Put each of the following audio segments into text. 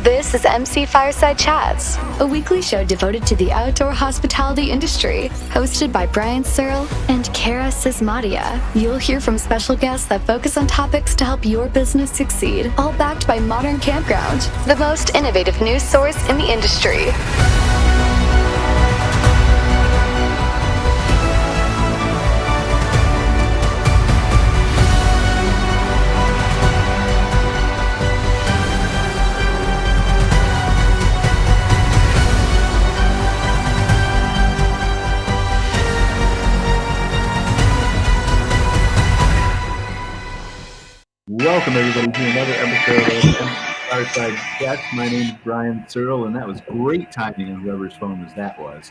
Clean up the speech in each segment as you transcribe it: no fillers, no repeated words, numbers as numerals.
This is MC Fireside Chats, a weekly show devoted to the outdoor hospitality industry, hosted by Searl and Cara Csizmadia. You'll hear from special guests that focus on topics to help your business succeed, all backed by Modern Campground, the most innovative news source in the industry. Welcome everybody to another episode of Fireside Chats. My name is Searl, and that was great timing on whoever's phone that was.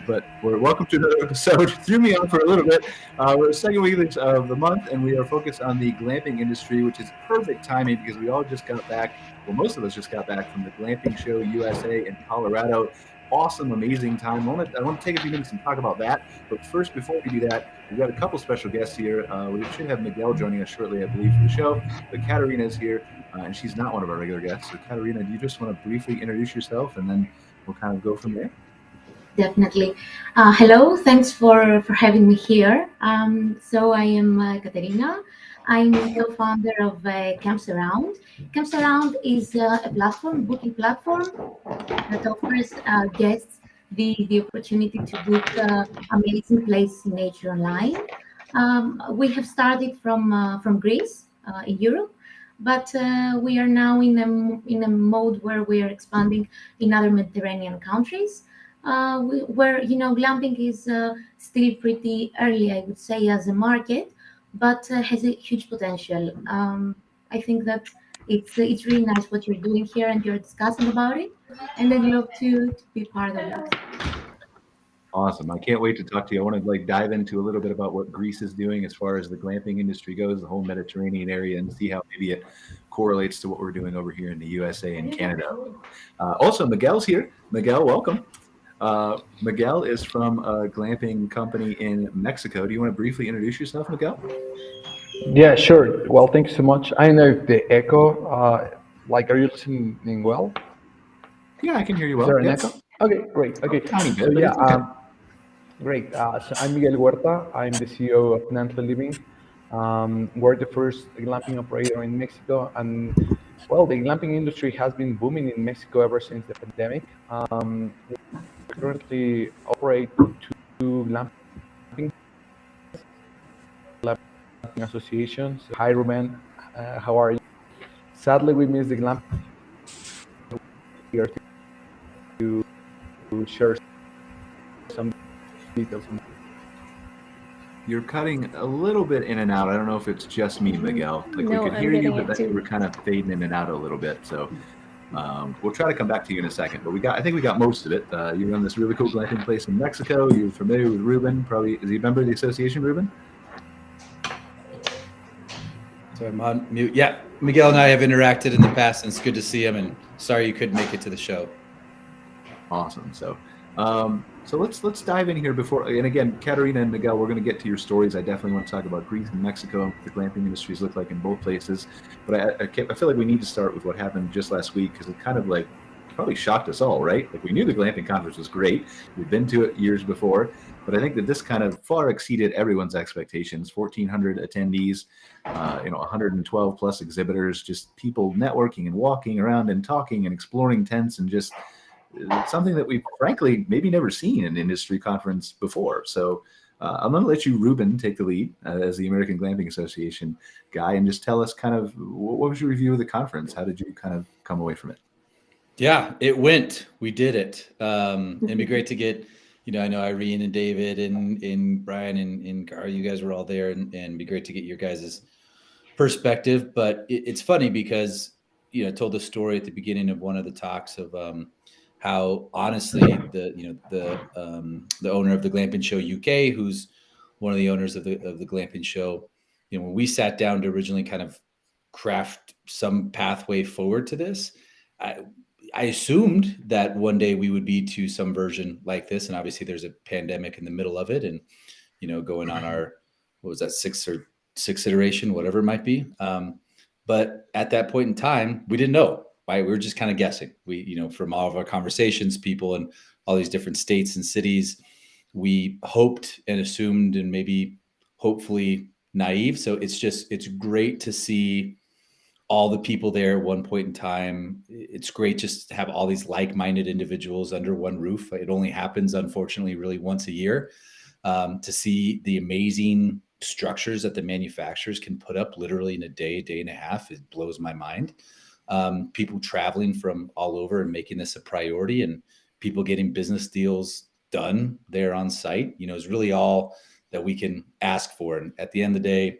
But we're welcome to another episode. Threw me off for a little bit. We're the second week of the month, and we are focused on the glamping industry, which is perfect timing because we all just got back. Well, most of us just got back from the Glamping Show USA in Colorado. Awesome, amazing time. I want to take a few minutes and talk about that. But first, before we do that, we've got a couple special guests here. We should have Miguel joining us shortly, I believe, for the show. But Katerina is here, and she's not one of our regular guests. So, Katerina, do you just want to briefly introduce yourself, and then we'll kind of go from there? Definitely. Hello, thanks for having me here. So I am Katerina. I'm the co-founder of Campsaround. Campsaround is a booking platform that offers guests the opportunity to book amazing places in nature online. We have started from Greece in Europe, but we are now in a mode where we are expanding in other Mediterranean countries. Where glamping is still pretty early, I would say, as a market, but has a huge potential. I think that it's really nice what you're doing here and you're discussing about it, and I'd love to be part of that. Awesome. I can't wait to talk to you. I want to dive into a little bit about what Greece is doing as far as the glamping industry goes, the whole Mediterranean area, and see how maybe it correlates to what we're doing over here in the USA and Canada. Also, Miguel's here. Miguel, welcome. Miguel is from a glamping company in Mexico. Do you want to briefly introduce yourself, Miguel? Yeah, sure. Well, thanks so much. I don't know if the echo, are you listening well? Yeah, I can hear you well. Is there an echo? Okay, great. Okay. Tiny bit, So, yeah, okay. Great. So I'm Miguel Huerta. I'm the CEO of Nantli Living. We're the first glamping operator in Mexico, and well, the glamping industry has been booming in Mexico ever since the pandemic. We currently operate two glamping associations. Hi, Ruben. How are you? Sadly, we missed the glamping. We are to share some details. You're cutting a little bit in and out. I don't know if it's just me, Miguel. No, we could I'm hear you, getting but then you were kind of fading in and out a little bit. So we'll try to come back to you in a second. But I think we got most of it. You run this really cool glamping place in Mexico. You're familiar with Ruben. Probably, is he a member of the association, Ruben? So I'm on mute. Yeah, Miguel and I have interacted in the past, and it's good to see him. And sorry you couldn't make it to the show. Awesome. So let's dive in here before. And again, Katerina and Miguel, we're going to get to your stories. I definitely want to talk about Greece and Mexico and what the glamping industries look like in both places. But I feel like we need to start with what happened just last week because it kind of probably shocked us all, right? We knew the glamping conference was great. We've been to it years before, but I think that this kind of far exceeded everyone's expectations. 1,400 attendees, 112 plus exhibitors, just people networking and walking around and talking and exploring tents and just something that we've frankly maybe never seen in an industry conference before. So I'm going to let you, Ruben, take the lead as the American Glamping Association guy and just tell us kind of what was your review of the conference? How did you kind of come away from it? Yeah, it went. We did it. It'd be great to get, I know Irene and David and Brian and Cara, you guys were all there, and it'd be great to get your guys' perspective. But it's funny because, I told the story at the beginning of one of the talks of how honestly the owner of the Glamping Show UK, who's one of the owners of the Glamping Show, when we sat down to originally kind of craft some pathway forward to this, I assumed that one day we would be to some version like this, and obviously there's a pandemic in the middle of it, and going on our sixth iteration, whatever it might be. But at that point in time, we didn't know. right? We were just kind of guessing. We, from all of our conversations, people in all these different states and cities, we hoped and assumed and maybe hopefully naive. So it's great to see all the people there at one point in time. It's great just to have all these like-minded individuals under one roof. It only happens, unfortunately, really once a year. To see the amazing structures that the manufacturers can put up literally in a day and a half, it blows my mind. People traveling from all over and making this a priority, and people getting business deals done there on site, is really all that we can ask for. And at the end of the day,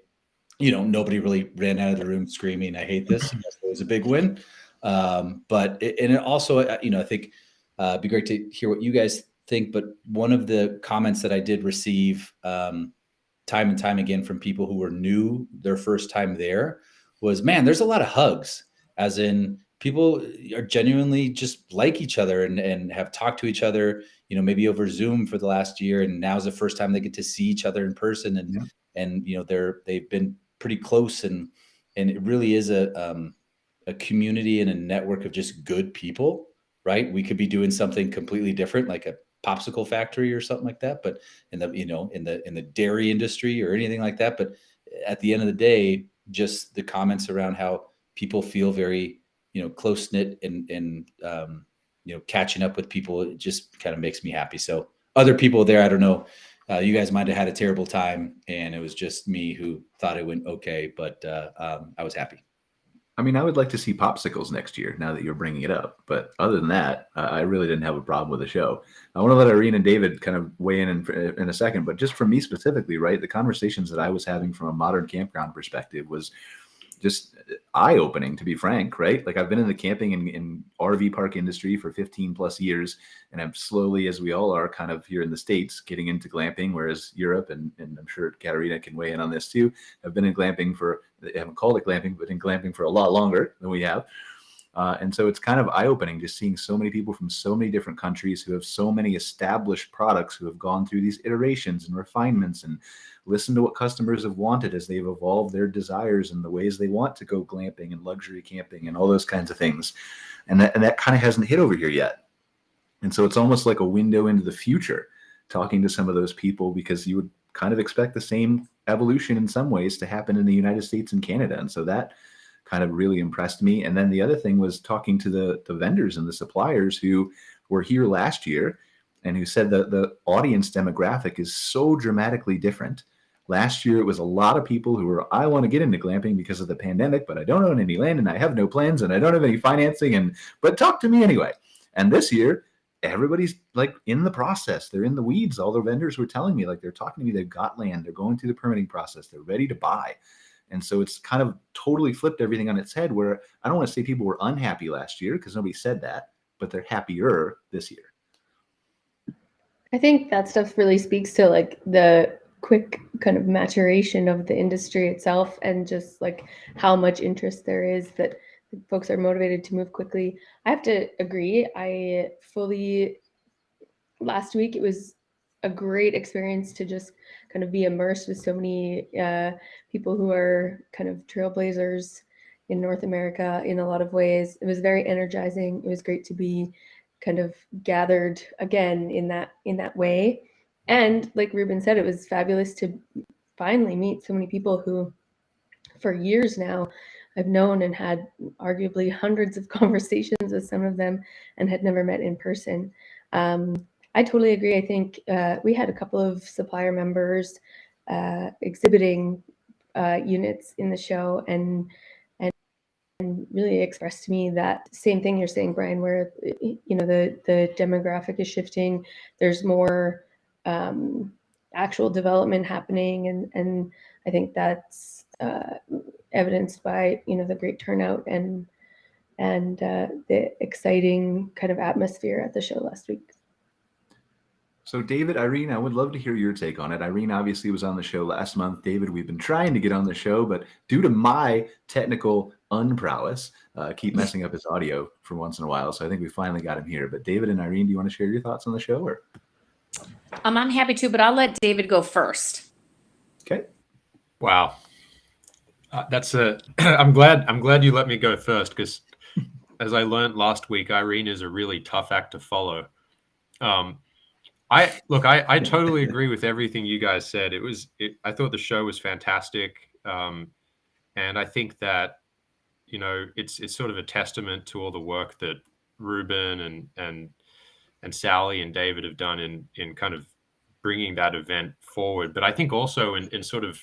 nobody really ran out of the room screaming, "I hate this." It was a big win. It also, I think it'd be great to hear what you guys think. But one of the comments that I did receive time and time again from people who were new their first time there was, man, there's a lot of hugs, as in people are genuinely just like each other and have talked to each other, maybe over Zoom for the last year. And now's the first time they get to see each other in person. And they've been pretty close, and it really is a community and a network of just good people, right? We could be doing something completely different, like a popsicle factory or something like that, but in the dairy industry or anything like that. But at the end of the day, just the comments around how people feel very, close knit and catching up with people, it just kind of makes me happy. So other people there, I don't know, you guys might have had a terrible time, and it was just me who thought it went okay, but I was happy. I mean, I would like to see popsicles next year now that you're bringing it up. But other than that, I really didn't have a problem with the show. I want to let Irene and David kind of weigh in a second. But just for me specifically, right, the conversations that I was having from a modern campground perspective was just eye-opening, to be frank, right? Like, I've been in the camping and RV park industry for 15 plus years, and I'm slowly, as we all are, kind of here in the States, getting into glamping, whereas Europe, and I'm sure Katerina can weigh in on this too, have been in glamping they haven't called it glamping, but in glamping for a lot longer than we have. And so it's kind of eye-opening just seeing so many people from so many different countries who have so many established products, who have gone through these iterations and refinements and listened to what customers have wanted as they've evolved their desires and the ways they want to go glamping and luxury camping and all those kinds of things. And that kind of hasn't hit over here yet. And so it's almost like a window into the future, talking to some of those people, because you would kind of expect the same evolution in some ways to happen in the United States and Canada. And so that kind of really impressed me. And then the other thing was talking to the vendors and the suppliers who were here last year and who said that the audience demographic is so dramatically different. Last year, it was a lot of people who were, I want to get into glamping because of the pandemic, but I don't own any land and I have no plans and I don't have any financing, but talk to me anyway. And this year, everybody's like in the process. They're in the weeds. All the vendors were telling me, like, they're talking to me, they've got land, they're going through the permitting process, they're ready to buy. And so it's kind of totally flipped everything on its head, where I don't want to say people were unhappy last year, because nobody said that, but they're happier this year. I think that stuff really speaks to like the quick kind of maturation of the industry itself, and just like how much interest there is, that folks are motivated to move quickly. I have to agree. Last week, it was a great experience to just kind of be immersed with so many people who are kind of trailblazers in North America in a lot of ways. It was very energizing. It was great to be kind of gathered again in that way. And like Ruben said, it was fabulous to finally meet so many people who for years now I've known and had arguably hundreds of conversations with some of them and had never met in person. I totally agree. I think we had a couple of supplier members exhibiting units in the show, and really expressed to me that same thing you're saying, Brian, where the demographic is shifting. There's more actual development happening, and I think that's evidenced by the great turnout and the exciting kind of atmosphere at the show last week. So David, Irene, I would love to hear your take on it. Irene obviously was on the show last month. David, we've been trying to get on the show, but due to my technical unprowess, keep messing up his audio for once in a while. So I think we finally got him here. But David and Irene, do you want to share your thoughts on the show? Or I'm happy to, but I'll let David go first. Okay. Wow. I'm glad you let me go first, because as I learned last week, Irene is a really tough act to follow. I totally agree with everything you guys said. I thought the show was fantastic, and I think that it's sort of a testament to all the work that Ruben and Sally and David have done in kind of bringing that event forward. But I think also in sort of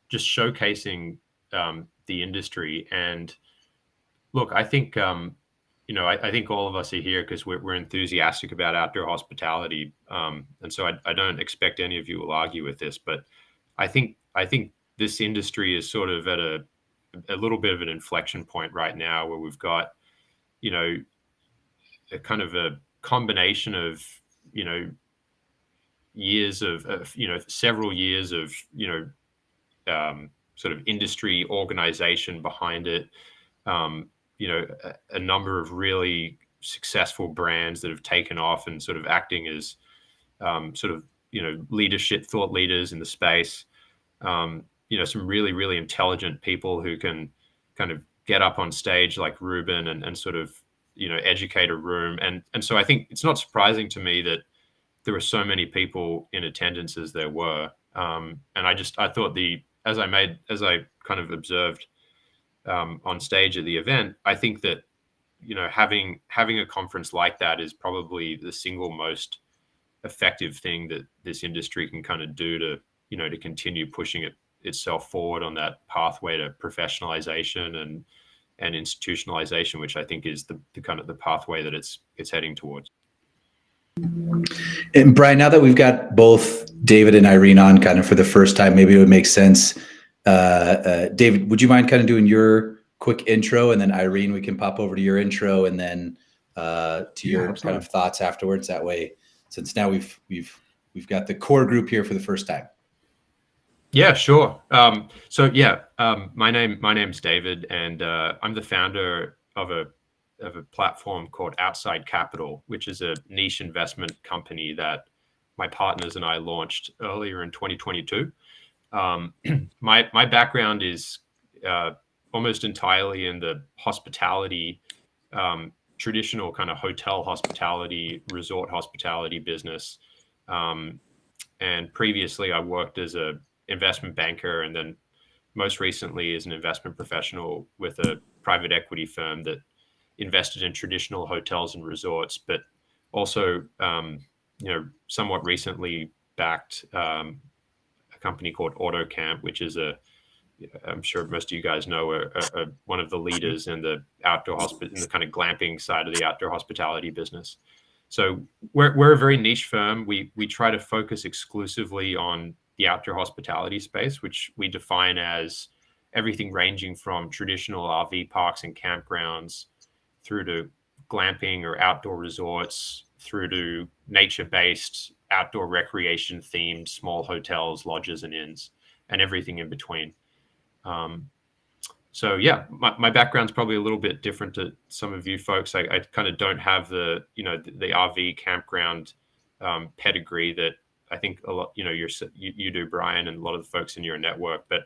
just showcasing the industry. And look, I think I think all of us are here because we're enthusiastic about outdoor hospitality, and so I don't expect any of you will argue with this. But I think this industry is sort of at a little bit of an inflection point right now, where we've got a kind of a combination of years of several years of sort of industry organization behind it. A number of really successful brands that have taken off and sort of acting as leadership, thought leaders in the space. Some really, really intelligent people who can kind of get up on stage like Ruben and sort of, educate a room. And so I think it's not surprising to me that there were so many people in attendance as there were. And I thought as I kind of observed on stage at the event, I think that, having a conference like that is probably the single most effective thing that this industry can kind of do to continue pushing itself forward on that pathway to professionalization and institutionalization, which I think is the kind of the pathway that it's heading towards. And Brian, now that we've got both David and Irene on kind of for the first time, maybe it would make sense. David, would you mind kind of doing your quick intro, and then Irene, we can pop over to your intro, and then to your kind of thoughts afterwards. That way, since now we've got the core group here for the first time. Yeah, sure. My name's David, and I'm the founder of a platform called Outside Capital, which is a niche investment company that my partners and I launched earlier in 2022. My background is almost entirely in the hospitality, traditional kind of hotel hospitality, resort hospitality business. And previously I worked as a investment banker, and then most recently as an investment professional with a private equity firm that invested in traditional hotels and resorts, but also, somewhat recently backed a company called AutoCamp, which is I'm sure most of you guys know, one of the leaders in the in the kind of glamping side of the outdoor hospitality business. So we're a very niche firm. We try to focus exclusively on the outdoor hospitality space, which we define as everything ranging from traditional RV parks and campgrounds through to glamping or outdoor resorts, through to nature-based outdoor recreation themed small hotels, lodges, and inns, and everything in between. My background's probably a little bit different to some of you folks. I kind of don't have the RV campground pedigree that I think a lot you do, Brian, and a lot of the folks in your network. But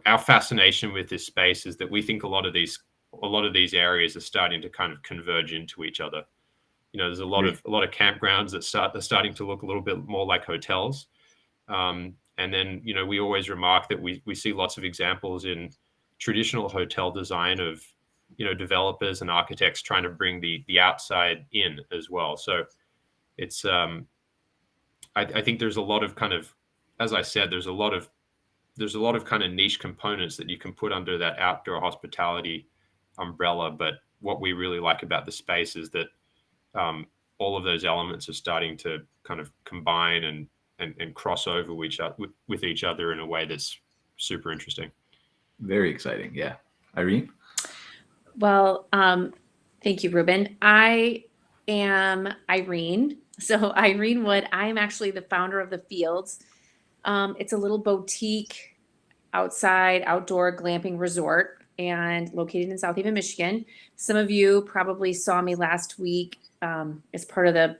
our fascination with this space is that we think a lot of these areas are starting to kind of converge into each other. There's a lot of campgrounds that are starting to look a little bit more like hotels. And then, we always remark that we see lots of examples in traditional hotel design of, developers and architects trying to bring the outside in as well. So it's, I think there's a lot of kind of, as I said, there's a lot of kind of niche components that you can put under that outdoor hospitality umbrella. But what we really like about the space is that all of those elements are starting to kind of combine and cross over with each other in a way that's super interesting. Very exciting. Yeah. Irene? Well, thank you, Ruben. I am Irene. So Irene Wood, I am actually the founder of The Fields. It's a little boutique outdoor glamping resort and located in South Haven, Michigan. Some of you probably saw me last week as part of the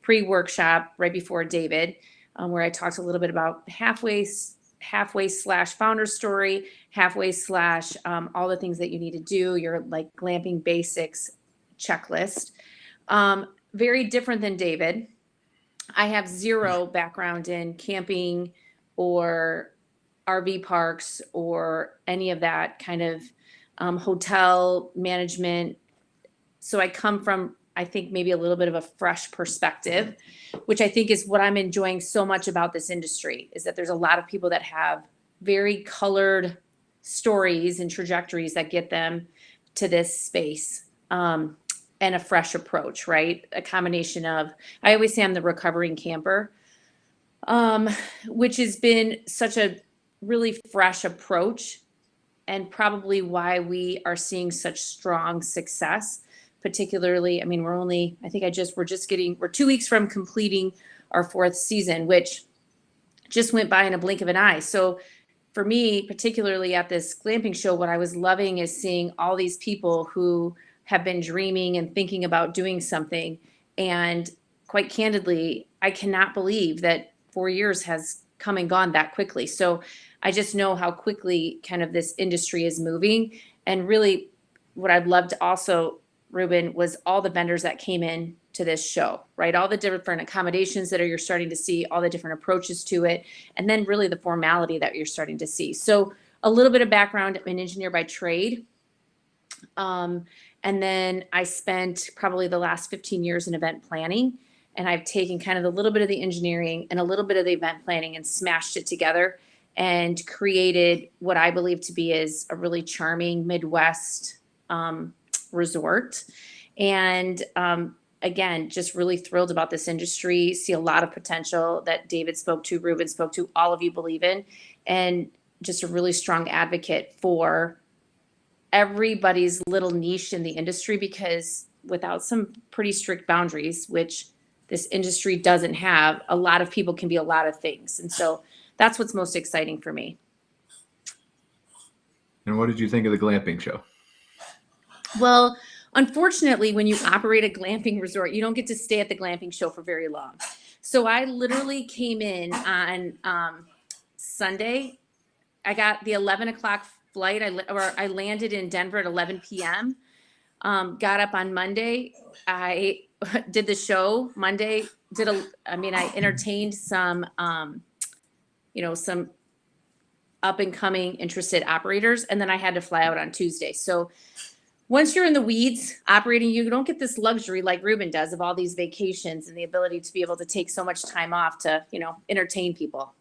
pre-workshop right before David, where I talked a little bit about halfway halfway / founder story, halfway / all the things that you need to do, your like glamping basics checklist. Very different than David. I have zero background in camping or RV parks or any of that kind of hotel management. So I come from, I think, maybe a little bit of a fresh perspective, which I think is what I'm enjoying so much about this industry, is that there's a lot of people that have very colored stories and trajectories that get them to this space, and a fresh approach, right? A combination of, I always say I'm the recovering camper, which has been such a really fresh approach, and probably why we are seeing such strong success. Particularly, I mean, we're 2 weeks from completing our 4th season, which just went by in a blink of an eye. So for me, particularly at this glamping show, what I was loving is seeing all these people who have been dreaming and thinking about doing something. And quite candidly, I cannot believe that 4 years has come and gone that quickly. So I just know how quickly kind of this industry is moving. And really what I'd love to also, Ruben, was all the vendors that came in to this show, right? All the different accommodations that you're starting to see, all the different approaches to it, and then really the formality that you're starting to see. So a little bit of background, I'm an engineer by trade. And then I spent probably the last 15 years in event planning, and I've taken kind of a little bit of the engineering and a little bit of the event planning and smashed it together and created what I believe to be is a really charming Midwest resort. And again, just really thrilled about this industry, see a lot of potential that David spoke to, Ruben spoke to, all of you believe in, and just a really strong advocate for everybody's little niche in the industry, because without some pretty strict boundaries, which this industry doesn't have, a lot of people can be a lot of things. And so that's what's most exciting for me. And what did you think of the glamping show? Well, unfortunately, when you operate a glamping resort, you don't get to stay at the glamping show for very long. So I literally came in on Sunday. I got the 11 o'clock flight. I landed in Denver at 11 p.m. Got up on Monday. I did the show Monday. I entertained some, some up and coming interested operators, and then I had to fly out on Tuesday. So once you're in the weeds operating, you don't get this luxury like Ruben does of all these vacations and the ability to be able to take so much time off to, entertain people.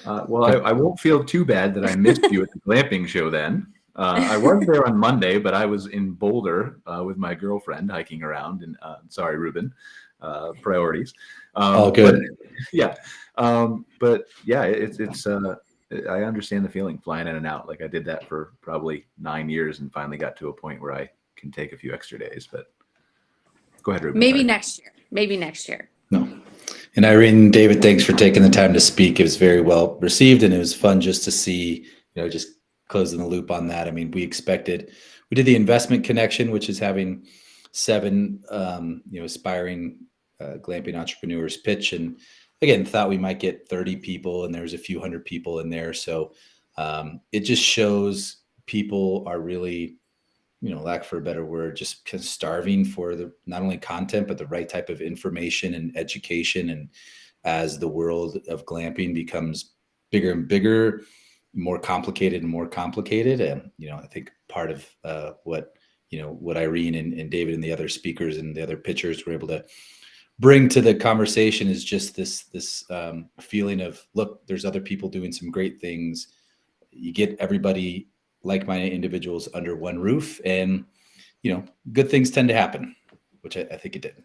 Well, I won't feel too bad that I missed you at the glamping show then. I was there on Monday, but I was in Boulder with my girlfriend hiking around. And sorry, Ruben, priorities. All good. But yeah, it's I understand the feeling flying in and out. Like I did that for probably 9 years and finally got to a point where I can take a few extra days. But go ahead, Ruben. Maybe next year. No. And Irene, David, thanks for taking the time to speak. It was very well received, and it was fun just to see, just closing the loop on that. I mean, we did the investment connection, which is having 7, aspiring glamping entrepreneurs pitch, and again, thought we might get 30 people, and there was a few hundred people in there. So it just shows people are really, lack for a better word, just kind of starving for not only content, but the right type of information and education. And as the world of glamping becomes bigger and bigger, more complicated and more complicated. And, I think part of what Irene and David and the other speakers and the other pitchers were able to bring to the conversation is just this feeling of, look, there's other people doing some great things. You get everybody, like-minded individuals, under one roof, and good things tend to happen, which I think it did.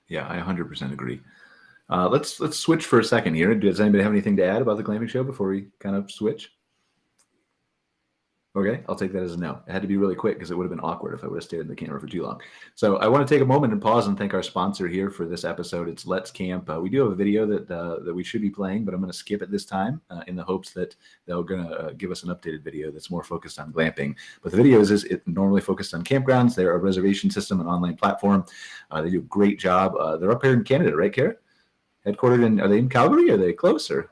Yeah, I 100% agree. Let's switch for a second here. Does anybody have anything to add about the glamping show before we kind of switch? Okay, I'll take that as a no. It had to be really quick because it would have been awkward if I would have stared at the camera for too long. So I want to take a moment and pause and thank our sponsor here for this episode. It's Let's Camp. We do have a video that we should be playing, but I'm going to skip it this time in the hopes that they're going to give us an updated video that's more focused on glamping. But the video is normally focused on campgrounds. They're a reservation system, an online platform. They do a great job. They're up here in Canada, right, Cara? Headquartered are they in Calgary? Are they closer?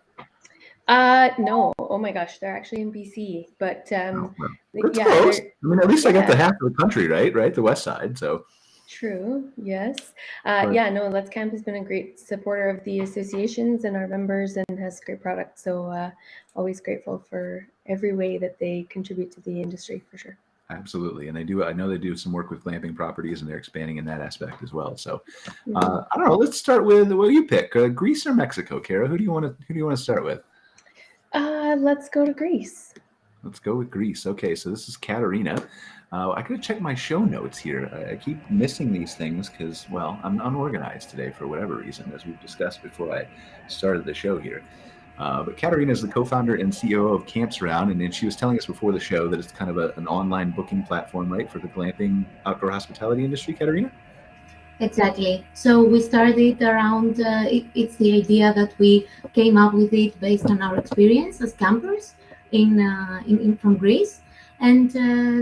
No. Oh my gosh, they're actually in BC, but Oh, well, that's yeah, close. they're I mean, at least I got the yeah. half of the country, right? The west side. So, True. Yes. but Yeah. No. Let's Camp has been a great supporter of the associations and our members, and has great products. So always grateful for every way that they contribute to the industry, for sure. absolutely, and I know they do some work with glamping properties, and they're expanding in that aspect as well. So, Mhm. I don't know. Let's start with what you pick: Greece or Mexico, Cara? Who do you want to start with? Let's go to Greece. Let's go with Greece. Okay, so this is Katerina. I gotta check my show notes here. I keep missing these things because, well, I'm unorganized today for whatever reason, as we've discussed before I started the show here. But Katerina is the co-founder and CEO of Campsaround, and then she was telling us before the show that it's kind of an online booking platform, right, for the glamping outdoor hospitality industry. Katerina? Exactly. So we started around, it's the idea that we came up with it based on our experience as campers in from Greece. And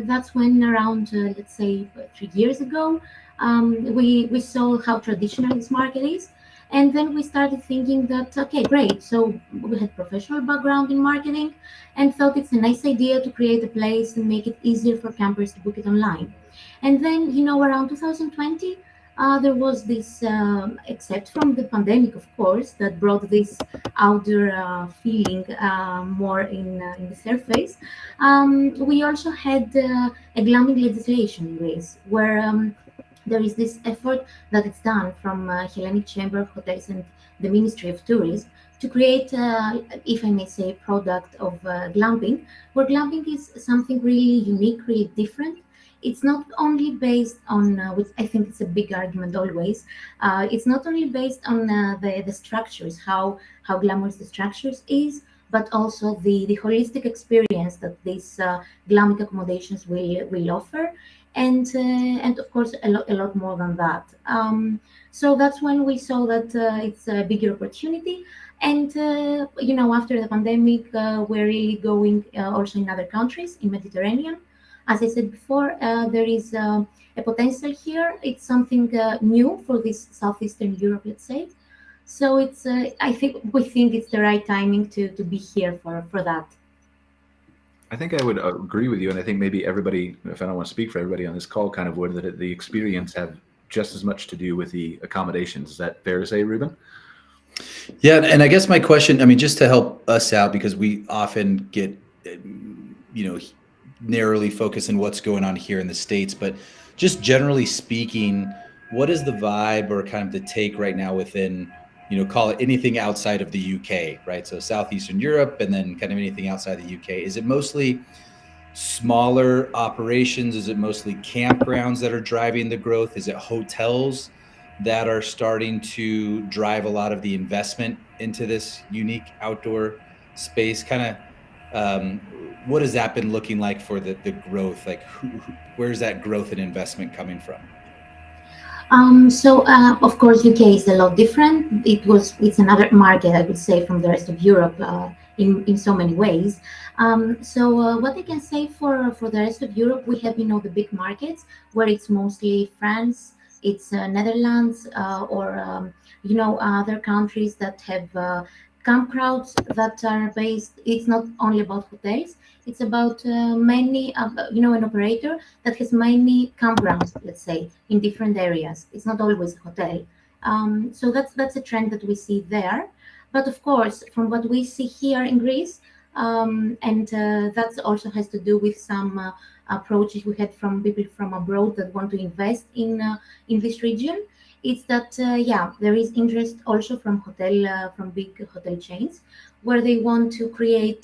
that's when around, let's say, 3 years ago, we saw how traditional this market is. And then we started thinking that, okay, great. So we had professional background in marketing and thought it's a nice idea to create a place and make it easier for campers to book it online. And then, around 2020, there was this, except from the pandemic, of course, that brought this outdoor feeling more in the surface. We also had a glamping legislation in Greece, where there is this effort that it's done from Hellenic Chamber of Hotels and the Ministry of Tourism to create, if I may say, a product of glamping, where glamping is something really unique, really different. It's not only based on, which I think it's a big argument always. It's not only based on the structures, how glamorous the structures is, but also the holistic experience that these glamping accommodations will offer, and of course a lot more than that. So that's when we saw that it's a bigger opportunity. And after the pandemic, we're really going also in other countries in Mediterranean. As I said before, there is a potential here. It's something new for this Southeastern Europe, let's say. So it's, we think it's the right timing to be here for that. I think I would agree with you, and I think maybe everybody, if I don't want to speak for everybody on this call, kind of would, that the experience have just as much to do with the accommodations. Is that fair to say, Ruben? Yeah, and I guess my question, I mean, just to help us out, because we often get, narrowly focused on what's going on here in the States, but just generally speaking, what is the vibe or kind of the take right now within, call it anything outside of the UK, right? So Southeastern Europe, and then kind of anything outside the UK. Is it mostly smaller operations? Is it mostly campgrounds that are driving the growth? Is it hotels that are starting to drive a lot of the investment into this unique outdoor space? Kind of, what has that been looking like for the growth? Like, where's that growth and investment coming from? So of course, UK is a lot different. It's another market, I would say, from the rest of Europe in so many ways. So what I can say for the rest of Europe, we have the big markets where it's mostly France, it's Netherlands, or other countries that have campgrounds that are based. It's not only about hotels. It's about many, an operator that has many campgrounds, let's say, in different areas. It's not always a hotel. So that's a trend that we see there. But of course, from what we see here in Greece, and that also has to do with some approaches we had from people from abroad that want to invest in this region. It's that there is interest also from big hotel chains, where they want to create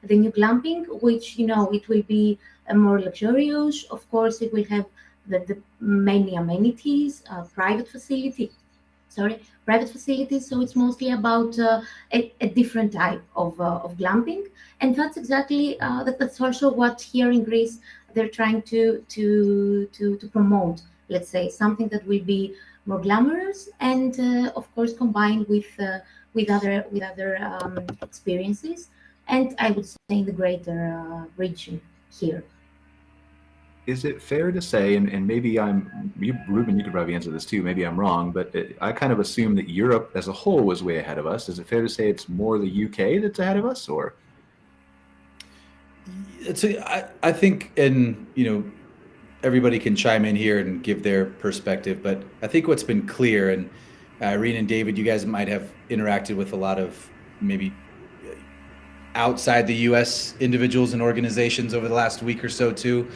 the new glamping, which it will be more luxurious. Of course, it will have the many amenities, private facilities. So it's mostly about a different type of glamping, and that's exactly that's also what here in Greece they're trying to promote. Let's say something that will be more glamorous, and of course combined with other experiences, and I would say in the greater region here. is it fair to say, and maybe Ruben, you could probably answer this too, maybe I'm wrong, but I kind of assume that Europe as a whole was way ahead of us. Is it fair to say it's more the UK that's ahead of us, or? I think, and everybody can chime in here and give their perspective, but I think what's been clear, and Irene and David, you guys might have interacted with a lot of maybe outside the US individuals and organizations over the last week or so too,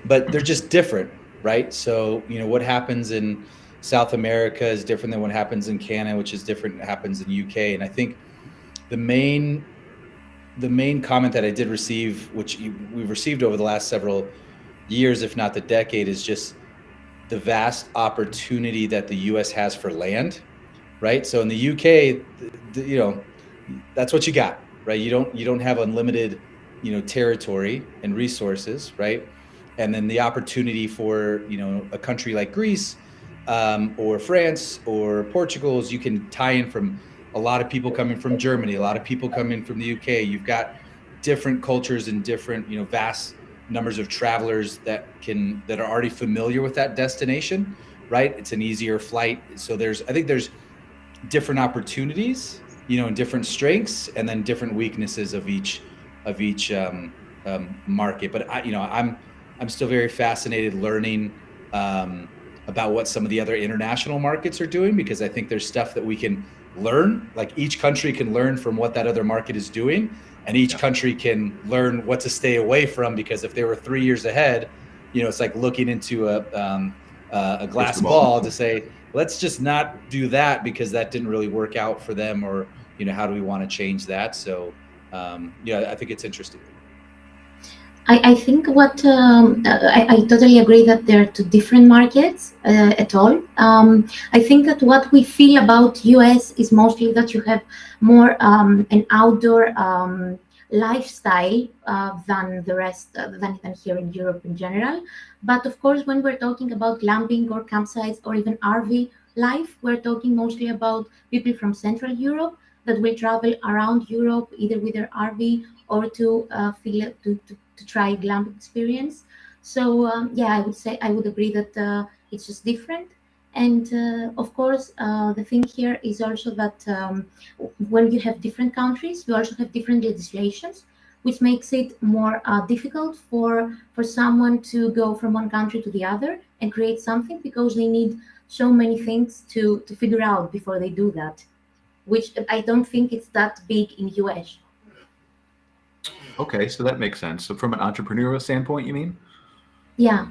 but they're just different, right? So, what happens in South America is different than what happens in Canada, which is different than happens in UK. And I think the main comment that I did receive, which we've received over the last several years, if not the decade, is just the vast opportunity that the US has for land, right? So in the UK, that's what you got, right? You don't have unlimited, territory and resources, right? And then the opportunity for, a country like Greece, or France or Portugal is you can tie in from a lot of people coming from Germany, a lot of people coming from the UK. You've got different cultures and different, vast numbers of travelers that are already familiar with that destination, right? It's an easier flight. So I think there's different opportunities, and different strengths, and then different weaknesses of each market. But I'm still very fascinated learning about what some of the other international markets are doing, because I think there's stuff that we can learn, like each country can learn from what that other market is doing, and each country can learn what to stay away from, because if they were 3 years ahead, it's like looking into a glass ball to say, let's just not do that because that didn't really work out for them, or how do we want to change that? So I think it's interesting. I think I totally agree that there are two different markets at all. I think that what we feel about US is mostly that you have more an outdoor lifestyle than the rest, than here in Europe in general. But of course, when we're talking about glamping or campsites or even RV life, we're talking mostly about people from Central Europe that will travel around Europe either with their RV or to try glamping experience. So I would agree that it's just different. And of course, the thing here is also that when you have different countries, you also have different legislations, which makes it more difficult for someone to go from one country to the other and create something, because they need so many things to figure out before they do that, which I don't think it's that big in US. Okay, so that makes sense. So from an entrepreneurial standpoint, you mean? Yeah,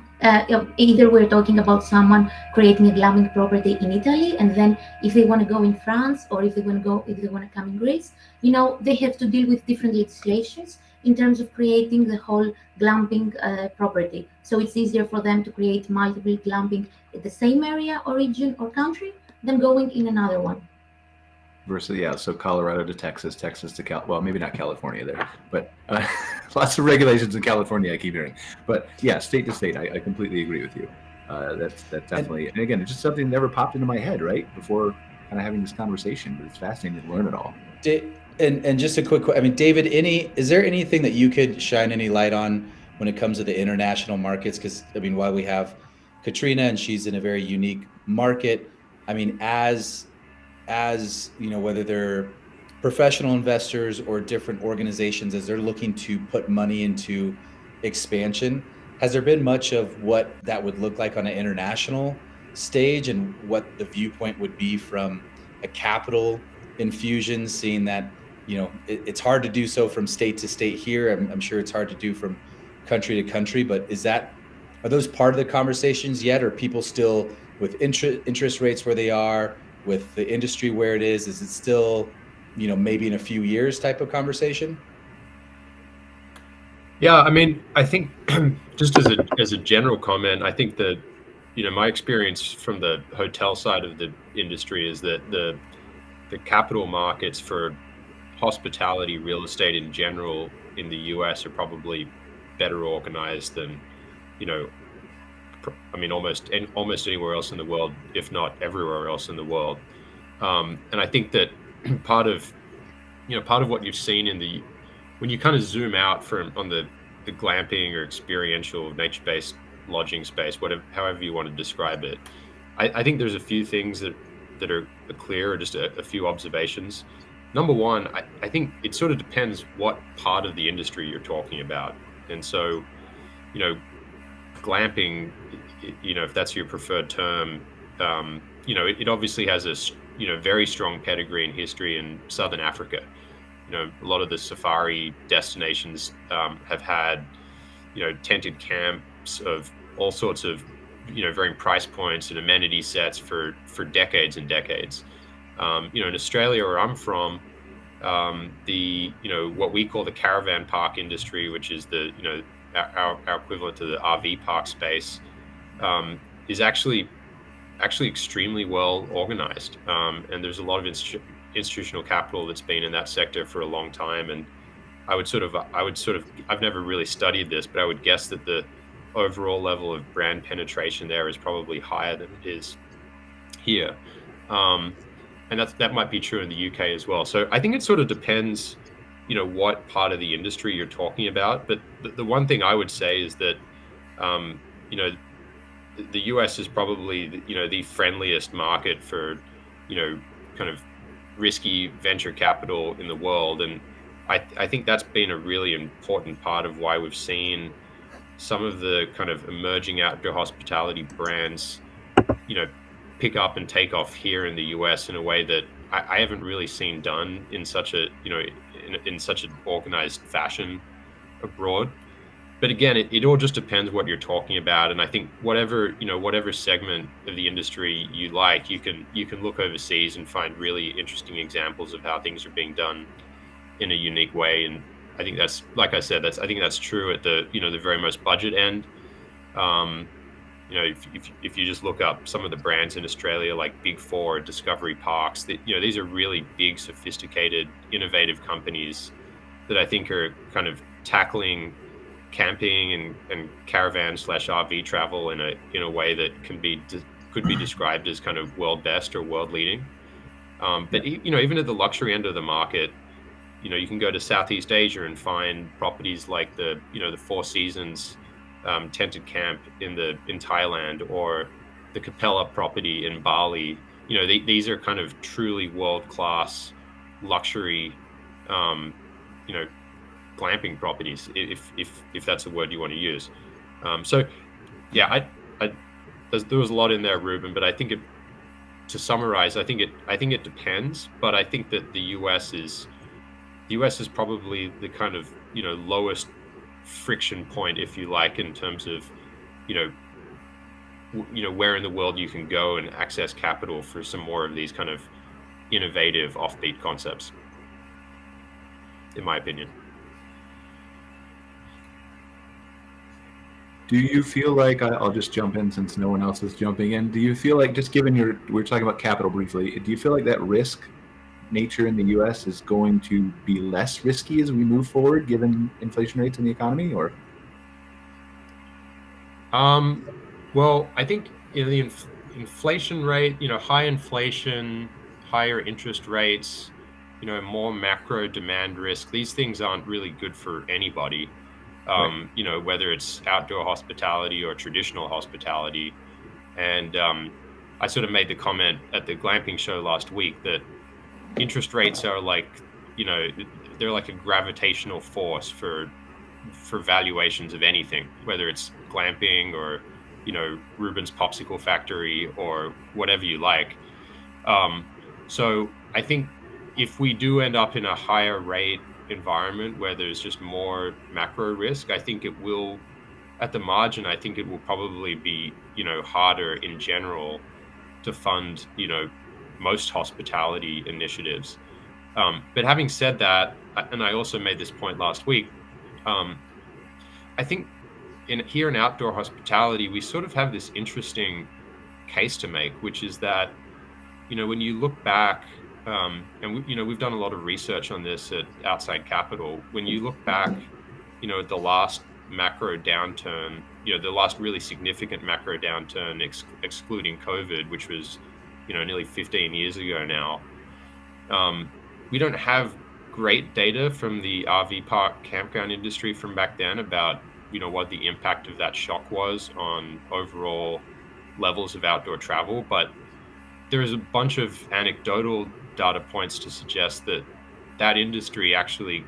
either we're talking about someone creating a glamping property in Italy, and then if they want to go in France, or if they want to come in Greece, they have to deal with different legislations in terms of creating the whole glamping property. So it's easier for them to create multiple glamping in the same area or region or country than going in another one. Versus, so Colorado to Texas, Texas to well, maybe not California there, but lots of regulations in California, I keep hearing. But yeah, state to state, I completely agree with you. That's definitely, and again, it's just something that never popped into my head, right, before kind of having this conversation, but it's fascinating to learn it all. And just a quick, David, is there anything that you could shine any light on when it comes to the international markets? Because, while we have Katerina and she's in a very unique market, as whether they're professional investors or different organizations, as they're looking to put money into expansion, has there been much of what that would look like on an international stage, and what the viewpoint would be from a capital infusion, seeing that it's hard to do so from state to state here? I'm sure it's hard to do from country to country, but are those part of the conversations yet? Are people still with interest rates where they are, with the industry where it is it still, maybe in a few years type of conversation? Yeah, I think just as a general comment, I think that, my experience from the hotel side of the industry is that the capital markets for hospitality real estate in general in the US are probably better organized than, almost anywhere else in the world, if not everywhere else in the world. And I think that part of what you've seen when you kind of zoom out on the glamping or experiential nature-based lodging space, however you want to describe it. I think there's a few things that are clear, or just a few observations. Number one, I think it sort of depends what part of the industry you're talking about. And so, glamping, if that's your preferred term, it obviously has a, very strong pedigree and history in Southern Africa. A lot of the safari destinations have had, tented camps of all sorts of, varying price points and amenity sets for decades and decades. In Australia, where I'm from, the what we call the caravan park industry, which is the our equivalent to the RV park space, is actually extremely well organized, and there's a lot of institutional capital that's been in that sector for a long time. And I've never really studied this, but I would guess that the overall level of brand penetration there is probably higher than it is here. And that might be true in the UK as well. So I think it sort of depends, what part of the industry you're talking about. But the one thing I would say is that, the US is probably, the friendliest market for, kind of risky venture capital in the world. And I think that's been a really important part of why we've seen some of the kind of emerging outdoor hospitality brands, pick up and take off here in the US in a way that I haven't really seen done in such a, in such an organized fashion abroad. But again, it all just depends what you're talking about. And I think whatever segment of the industry you like, you can look overseas and find really interesting examples of how things are being done in a unique way. And I think that's, like I said, I think that's true at the, the very most budget end. If you just look up some of the brands in Australia, like Big Four, Discovery Parks, these are really big, sophisticated, innovative companies that I think are kind of tackling camping and caravan/RV travel in a way that could be described as kind of world best or world leading. But even at the luxury end of the market, you can go to Southeast Asia and find properties like the Four Seasons tented camp in Thailand, or the Capella property in Bali. These are kind of truly world-class luxury, glamping properties, if that's a word you want to use. So yeah, there was a lot in there, Ruben, but I think to summarize, I think it depends, but I think that the US is probably the kind of, lowest friction point, if you like, in terms of, where in the world you can go and access capital for some more of these kind of innovative offbeat concepts, in my opinion. Do you feel like, I'll just jump in since no one else is jumping in. Do you feel like, just given we're talking about capital briefly, do you feel like that risk nature in the US is going to be less risky as we move forward, given inflation rates in the economy, or? Well, I think the inflation rate, high inflation, higher interest rates, more macro demand risk, these things aren't really good for anybody. Right. Whether it's outdoor hospitality or traditional hospitality. And I sort of made the comment at the glamping show last week that interest rates are like, they're like a gravitational force for valuations of anything, whether it's glamping or, Ruben's Popsicle Factory or whatever you like. So I think if we do end up in a higher rate environment where there's just more macro risk, I think it will, at the margin, I think it will probably be, harder in general to fund, most hospitality initiatives. But having said that, and I also made this point last week, I think here in outdoor hospitality, we sort of have this interesting case to make, which is that, when you look back, and we've done a lot of research on this at Outside Capital. When you look back, at the last macro downturn, the last really significant macro downturn, excluding COVID, which was, nearly 15 years ago now, we don't have great data from the RV park campground industry from back then about, what the impact of that shock was on overall levels of outdoor travel, but there's a bunch of anecdotal data points to suggest that that industry actually,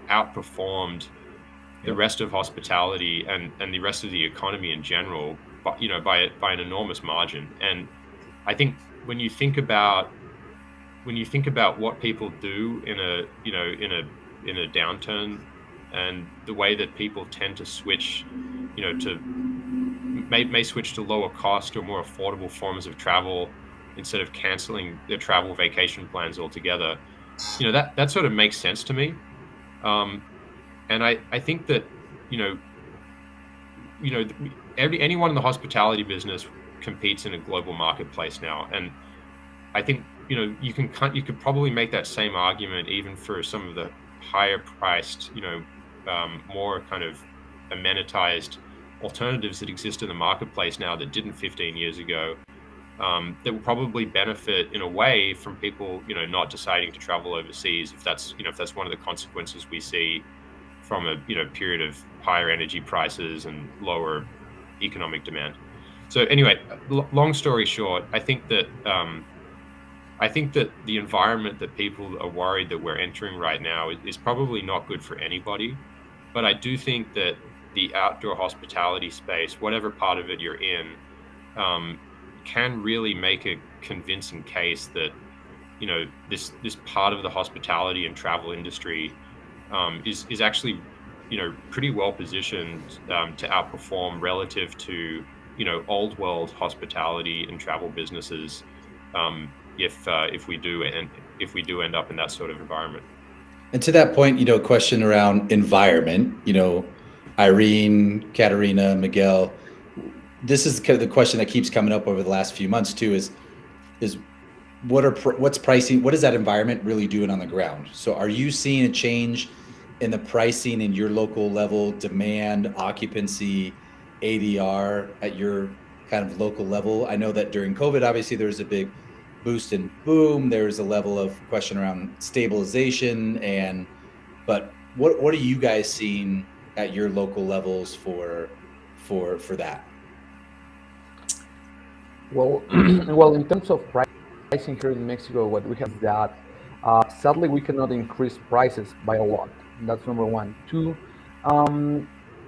outperformed the rest of hospitality and the rest of the economy in general, but by an enormous margin. And I think when you think about what people do in a downturn, and the way that people tend to switch, may switch to lower cost or more affordable forms of travel instead of canceling their travel vacation plans altogether, that sort of makes sense to me. And I think that anyone in the hospitality business competes in a global marketplace now, and I think you could probably make that same argument even for some of the higher priced, more kind of amenitized alternatives that exist in the marketplace now that didn't 15 years ago, that will probably benefit in a way from people not deciding to travel overseas, if that's one of the consequences we see from a period of higher energy prices and lower economic demand. So anyway, long story short, I think that the environment that people are worried that we're entering right now is probably not good for anybody. But I do think that the outdoor hospitality space, whatever part of it you're in, can really make a convincing case that this part of the hospitality and travel industry is actually pretty well positioned to outperform relative to old world hospitality and travel businesses, if we do end up in that sort of environment. And to that point, a question around environment, Irene, Katerina, Miguel, this is kind of the question that keeps coming up over the last few months too, is what's pricing? What is that environment really doing on the ground? So are you seeing a change in the pricing in your local level, demand, occupancy, ADR at your kind of local level? I know that during COVID, obviously there was a big boost and boom. There was a level of question around stabilization, but what are you guys seeing at your local levels for that? Well, in terms of pricing here in Mexico, what we have is that sadly we cannot increase prices by a lot. That's number one. Two,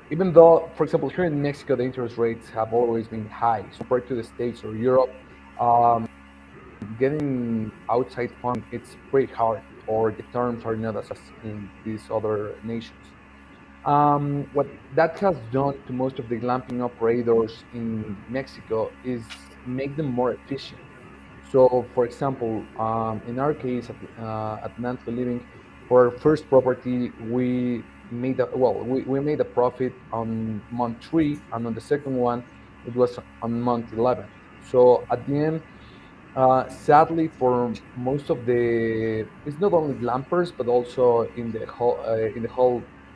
even though, for example, here in Mexico, the interest rates have always been high compared to the States or Europe, getting outside funding, it's pretty hard, or the terms are not as in these other nations. What that has done to most of the glamping operators in Mexico is make them more efficient. So, for example, in our case at Nantli Living, for our first property, we made a profit on month 3, and on the second one, it was on month 11. So at the end, sadly, for most of it's not only glampers, but also in the whole,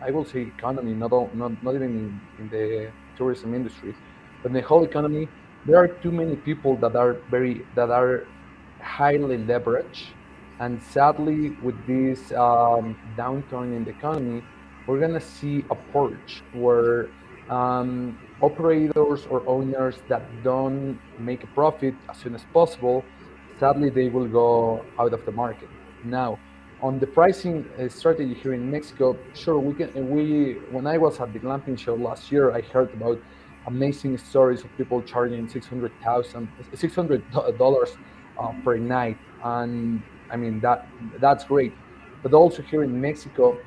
I will say, economy, not even in the tourism industry, but in the whole economy, there are too many people that are highly leveraged, and sadly, with this downturn in the economy, we're gonna see a purge where operators or owners that don't make a profit as soon as possible, sadly, they will go out of the market. Now, on the pricing strategy here in Mexico, sure, when I was at the glamping show last year, I heard about amazing stories of people charging $600 per night, and I mean that's great. But also here in Mexico,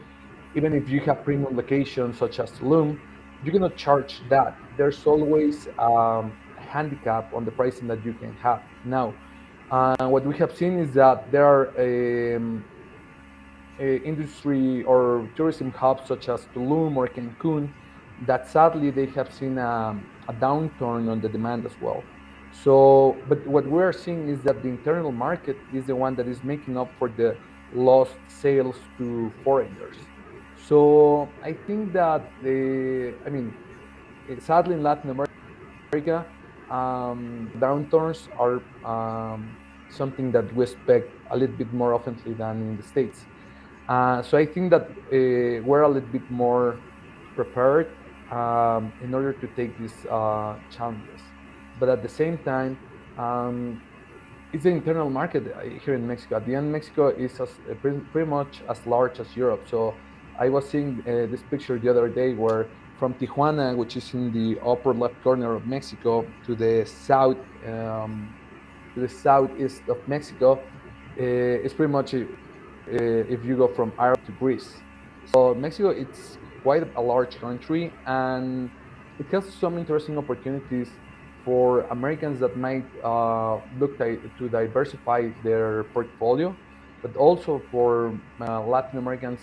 even if you have premium locations such as Tulum, you cannot charge that. There's always a handicap on the pricing that you can have. Now, what we have seen is that there are industry or tourism hubs such as Tulum or Cancun that sadly they have seen a downturn on the demand as well. So, but what we're seeing is that the internal market is the one that is making up for the lost sales to foreigners. So I think that sadly in Latin America, downturns are something that we expect a little bit more often than in the States. So I think that we're a little bit more prepared in order to take these challenges. But at the same time, it's the internal market here in Mexico. At the end, Mexico is pretty much as large as Europe. So I was seeing this picture the other day where from Tijuana, which is in the upper left corner of Mexico, to the southeast of Mexico, it's pretty much if you go from Ireland to Greece. So Mexico, it's quite a large country, and it has some interesting opportunities for Americans that might look to diversify their portfolio, but also for Latin Americans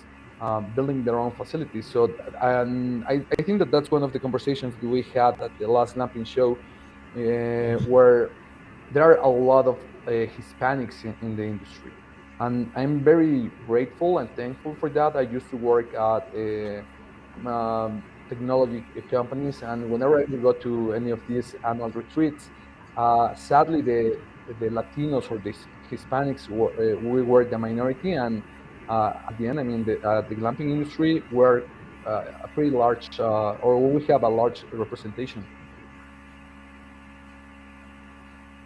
building their own facilities. So, and I think that that's one of the conversations that we had at the last Glamping show, where there are a lot of Hispanics in the industry. And I'm very grateful and thankful for that. I used to work at technology companies, and whenever I would go to any of these annual retreats, sadly the Latinos or the Hispanics we were the minority, and at the end, I mean the glamping industry were a pretty large, or we have a large representation.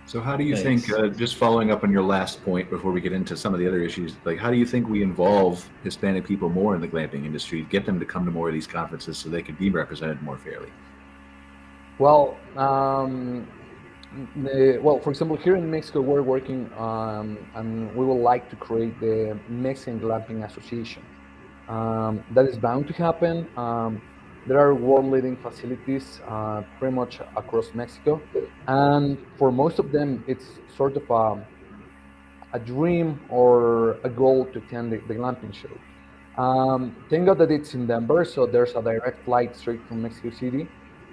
So how do you think, just following up on your last point before we get into some of the other issues, like how do you think we involve Hispanic people more in the glamping industry, get them to come to more of these conferences so they can be represented more fairly? Well, for example, here in Mexico, we're working and we would like to create the Mexican Glamping Association. That is bound to happen. There are world-leading facilities pretty much across Mexico, and for most of them, it's sort of a dream or a goal to attend the glamping show. Thank God that it's in Denver, so there's a direct flight straight from Mexico City,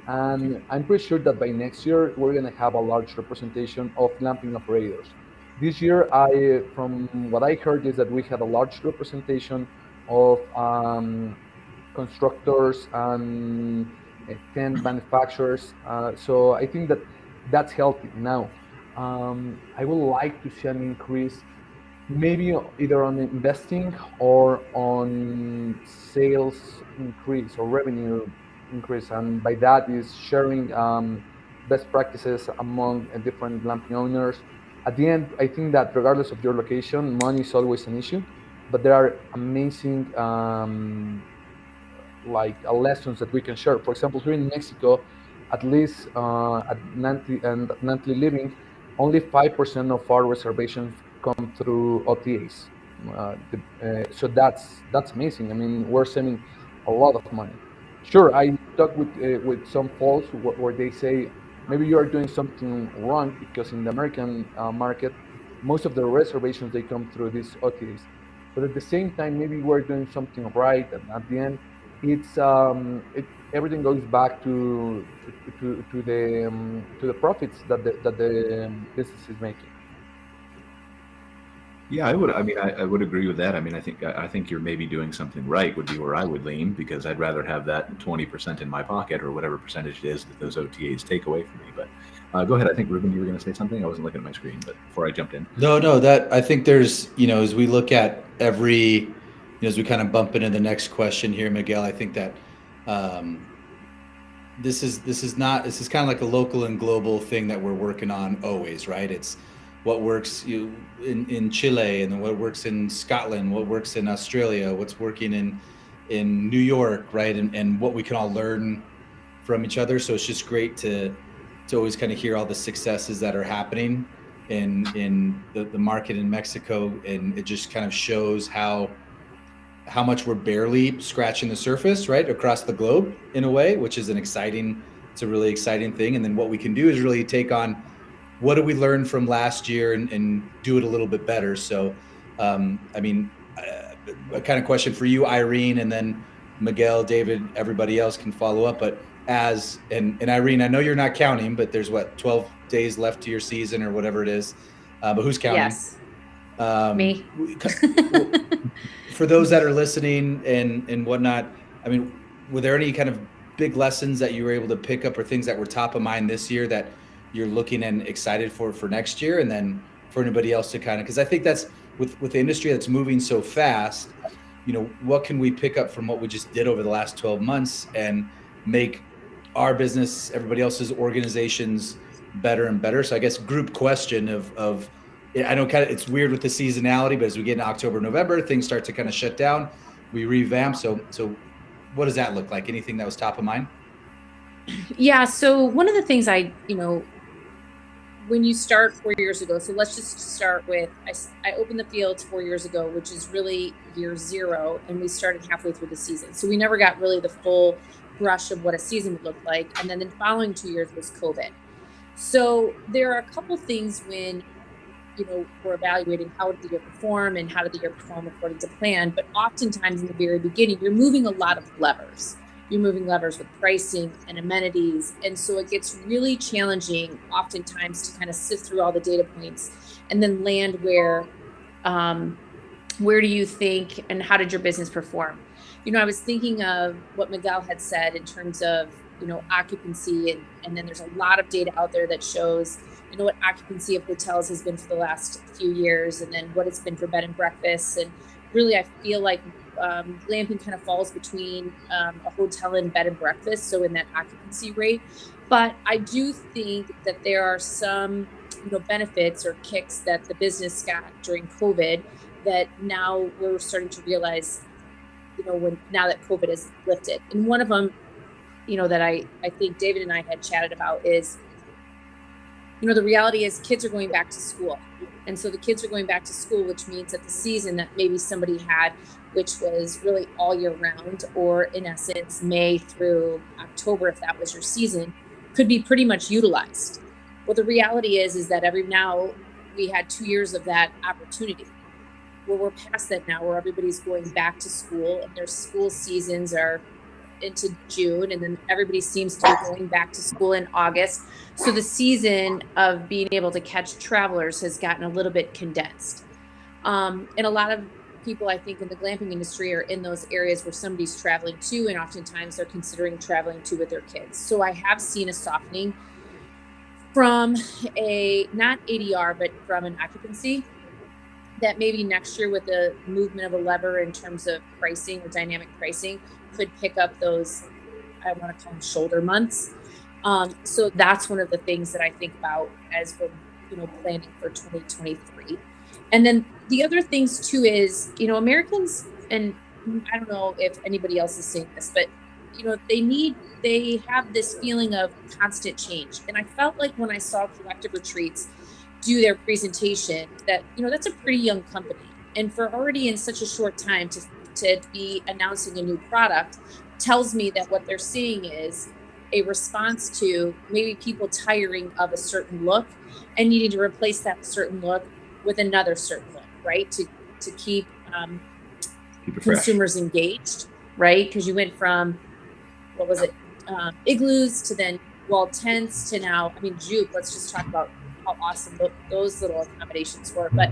and I'm pretty sure that by next year we're going to have a large representation of glamping operators. This year, from what I heard, is that we had a large representation of constructors and tent manufacturers. So I think that that's healthy. Now, I would like to see an increase, maybe either on investing or on sales increase or revenue increase. And by that is sharing best practices among different glamping owners. At the end, I think that regardless of your location, money is always an issue, but there are amazing lessons that we can share. For example, here in Mexico, at least at Nantli and Nantli Living, only 5% of our reservations come through OTAs. So that's amazing. I mean, we're saving a lot of money. Sure, I talk with some folks where they say maybe you are doing something wrong, because in the American market, most of the reservations they come through these OTAs. But at the same time, maybe we're doing something right, and at the end, it's everything goes back to the profits that the business is making. Yeah, I would. I mean, I would agree with that. I mean, I think you're maybe doing something right would be where I would lean, because I'd rather have that 20% in my pocket or whatever percentage it is that those OTAs take away from me. But go ahead. I think Ruben, you were going to say something. I wasn't looking at my screen, but before I jumped in. No, that I think there's, as we look at every, as we kind of bump into the next question here, Miguel, I think that this is kind of like a local and global thing that we're working on always, right? It's what works in Chile, and then what works in Scotland, what works in Australia, what's working in New York, right? And what we can all learn from each other. So it's just great to always kind of hear all the successes that are happening in the market in Mexico, and it just kind of shows how much we're barely scratching the surface, right, across the globe in a way, which is it's a really exciting thing. And then what we can do is really take on what did we learn from last year and do it a little bit better. So, I mean, a kind of question for you, Irene, and then Miguel, David, everybody else can follow up. But and Irene, I know you're not counting, but there's 12 days left to your season or whatever it is. But who's counting? Yes. Me. For those that are listening and whatnot, I mean, were there any kind of big lessons that you were able to pick up, or things that were top of mind this year that you're looking and excited for next year? And then for anybody else to kind of, because I think that's with the industry that's moving so fast, what can we pick up from what we just did over the last 12 months and make our business, everybody else's organizations better and better. So I guess group question of I know kind of it's weird with the seasonality, but as we get into October, November, things start to kind of shut down. We revamp. So what does that look like? Anything that was top of mind? Yeah. So one of the things when you start 4 years ago, so let's just start with, I opened the fields 4 years ago, which is really year 0. And we started halfway through the season. So we never got really the full brush of what a season would look like. And then the following 2 years was COVID. So there are a couple things when, we're evaluating how did the year perform and how did the year perform according to plan. But oftentimes in the very beginning, you're moving a lot of levers. You're moving levers with pricing and amenities. And so it gets really challenging oftentimes to kind of sift through all the data points and then land where do you think and how did your business perform? I was thinking of what Miguel had said in terms of, occupancy. And then there's a lot of data out there that shows, what occupancy of hotels has been for the last few years and then what it's been for bed and breakfasts. And really, I feel like glamping kind of falls between a hotel and bed and breakfast, so in that occupancy rate. But I do think that there are some, benefits or kicks that the business got during COVID that now we're starting to realize, now that COVID is lifted. And one of them, that I think David and I had chatted about is, the reality is kids are going back to school. And so the kids are going back to school, which means that the season that maybe somebody had, which was really all year round, or in essence, May through October, if that was your season, could be pretty much utilized. Well, the reality is that now we had 2 years of that opportunity. Well, we're past that now, where everybody's going back to school and their school seasons are into June, and then everybody seems to be going back to school in August. So the season of being able to catch travelers has gotten a little bit condensed. And a lot of people, I think, in the glamping industry are in those areas where somebody's traveling to, and oftentimes they're considering traveling to with their kids. So I have seen a softening from not ADR, but from an occupancy, that maybe next year with the movement of a lever in terms of pricing or dynamic pricing could pick up those, I want to call them shoulder months. So that's one of the things that I think about as we're, planning for 2023. And then the other things too is, Americans, and I don't know if anybody else is seeing this, but, they have this feeling of constant change. And I felt like when I saw Collective Retreats do their presentation that, that's a pretty young company. And for already in such a short time to be announcing a new product tells me that what they're seeing is a response to maybe people tiring of a certain look and needing to replace that certain look with another certain look, right? To keep consumers engaged, right? Because you went from, what was it, igloos to then wall tents to now, Juke, let's just talk about how awesome those little accommodations were. But,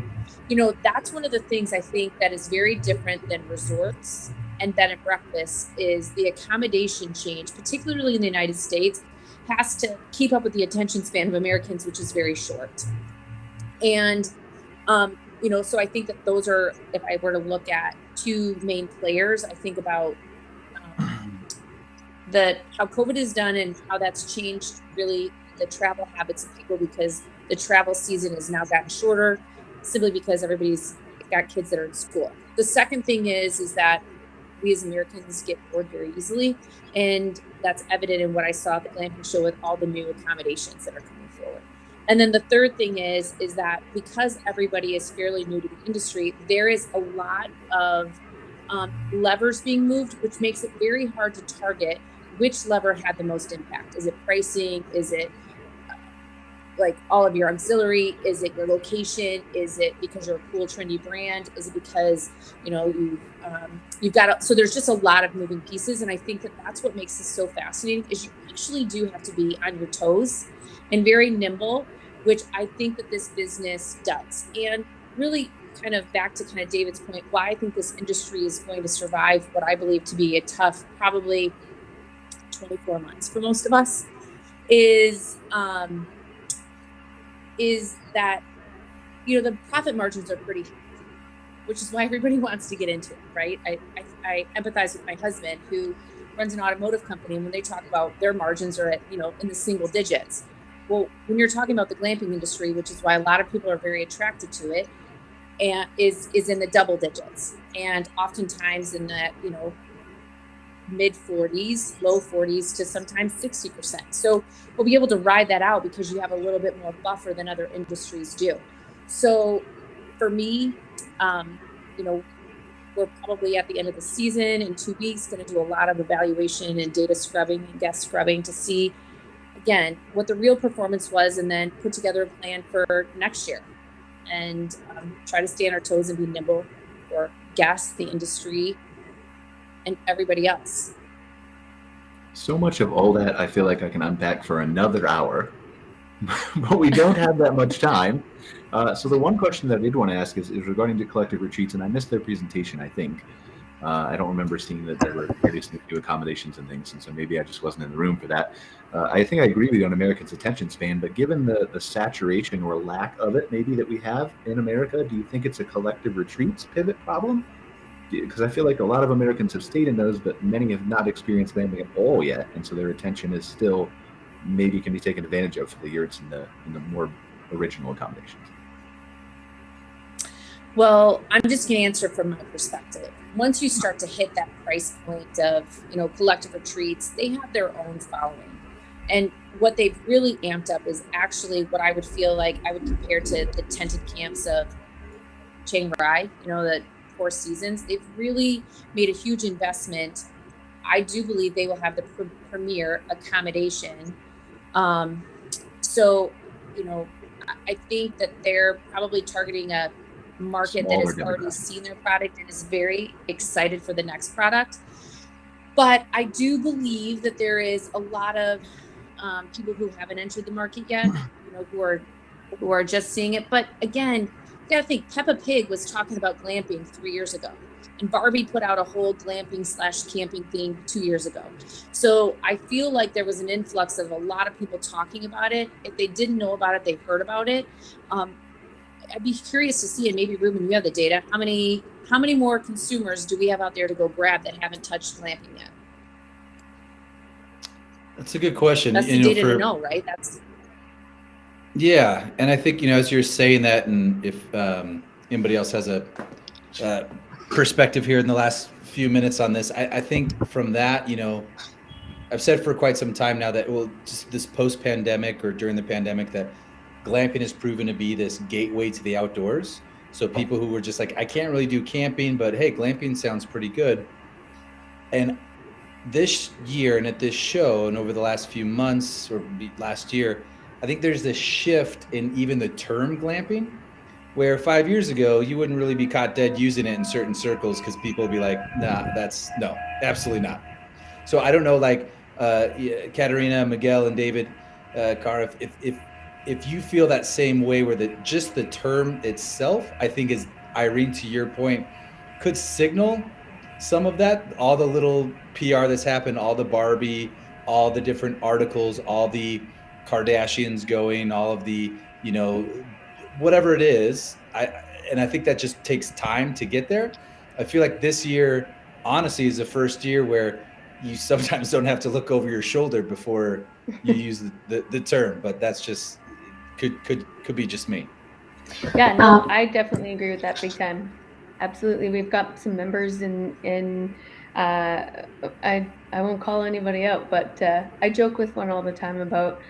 that's one of the things I think that is very different than resorts and bed and breakfast is the accommodation change, particularly in the United States, has to keep up with the attention span of Americans, which is very short. And, so I think that those are, if I were to look at two main players, I think about how COVID is done and how that's changed really the travel habits of people, because the travel season has now gotten shorter simply because everybody's got kids that are in school. The second thing is that we as Americans get bored very easily. And that's evident in what I saw at the glamping show with all the new accommodations that are coming forward. And then the third thing is that because everybody is fairly new to the industry, there is a lot of levers being moved, which makes it very hard to target which lever had the most impact. Is it pricing? Is it like all of your auxiliary? Is it your location? Is it because you're a cool, trendy brand? Is it because, you've got, so there's just a lot of moving pieces. And I think that that's what makes this so fascinating is you actually do have to be on your toes and very nimble, which I think that this business does. And really kind of back to kind of David's point, why I think this industry is going to survive what I believe to be a tough, probably 24 months for most of us is that, the profit margins are pretty high, which is why everybody wants to get into it, right? I empathize with my husband who, runs an automotive company, and when they talk about their margins are at, in the single digits. Well, when you're talking about the glamping industry, which is why a lot of people are very attracted to it, and is in the double digits, and oftentimes in that, mid 40s, low 40s to sometimes 60%. So we'll be able to ride that out because you have a little bit more buffer than other industries do. So for me, we're probably at the end of the season in 2 weeks going to do a lot of evaluation and data scrubbing and guest scrubbing to see, again, what the real performance was, and then put together a plan for next year and try to stay on our toes and be nimble for guests, the industry, and everybody else. So much of all that I feel like I can unpack for another hour, but we don't have that much time. So the one question that I did want to ask is regarding to collective retreats, and I missed their presentation, I think. I don't remember seeing that there were various new accommodations and things, and so maybe I just wasn't in the room for that. I think I agree with you on Americans' attention span, but given the saturation or lack of it maybe that we have in America, do you think it's a collective retreats pivot problem? Because I feel like a lot of Americans have stayed in those, but many have not experienced glamping at all yet, and so their attention is still maybe can be taken advantage of for the year it's in the more original accommodations. Well, I'm just going to answer from my perspective. Once you start to hit that price point of, collective retreats, they have their own following. And what they've really amped up is actually what I would feel like I would compare to the tented camps of Chiang Rai, the Four Seasons. They've really made a huge investment. I do believe they will have the premier accommodation. So, I think that they're probably targeting a market that has already seen their product and is very excited for the next product. But I do believe that there is a lot of people who haven't entered the market yet, who are just seeing it. But again, you gotta think, Peppa Pig was talking about glamping 3 years ago, and Barbie put out a whole glamping/camping theme 2 years ago. So I feel like there was an influx of a lot of people talking about it. If they didn't know about it, they heard about it. I'd be curious to see, and maybe Ruben, you have the data. How many more consumers do we have out there to go grab that haven't touched glamping yet? That's a good question. That's the data to know, right? Yeah, and I think as you're saying that, and if anybody else has a perspective here in the last few minutes on this, I think from that, I've said for quite some time now that just this post-pandemic or during the pandemic that glamping has proven to be this gateway to the outdoors. So people who were just like, I can't really do camping, but hey, glamping sounds pretty good. And this year and at this show and over the last few months or last year, I think there's this shift in even the term glamping, where 5 years ago, you wouldn't really be caught dead using it in certain circles because people would be like, nah, no, absolutely not. So I don't know, like Katerina, Miguel, and David, Cara, if you feel that same way where just the term itself, I think is, Irene, to your point, could signal some of that, all the little PR that's happened, all the Barbie, all the different articles, all the Kardashians going, all of the, whatever it is. I think that just takes time to get there. I feel like this year, honestly, is the first year where you sometimes don't have to look over your shoulder before you use the term, but that's just, could be just me. Yeah, no, I definitely agree with that big time. Absolutely. We've got some members in I won't call anybody out, but I joke with one all the time about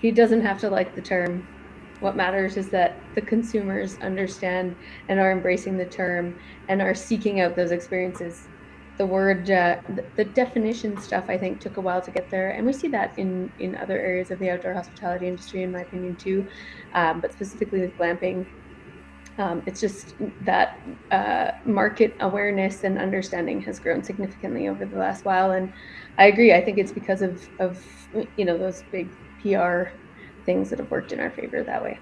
he doesn't have to like the term. What matters is that the consumers understand and are embracing the term and are seeking out those experiences. The word, the definition stuff, I think, took a while to get there. And we see that in other areas of the outdoor hospitality industry, in my opinion, too. But specifically with glamping, it's just that market awareness and understanding has grown significantly over the last while. And I agree. I think it's because of those big PR things that have worked in our favor that way.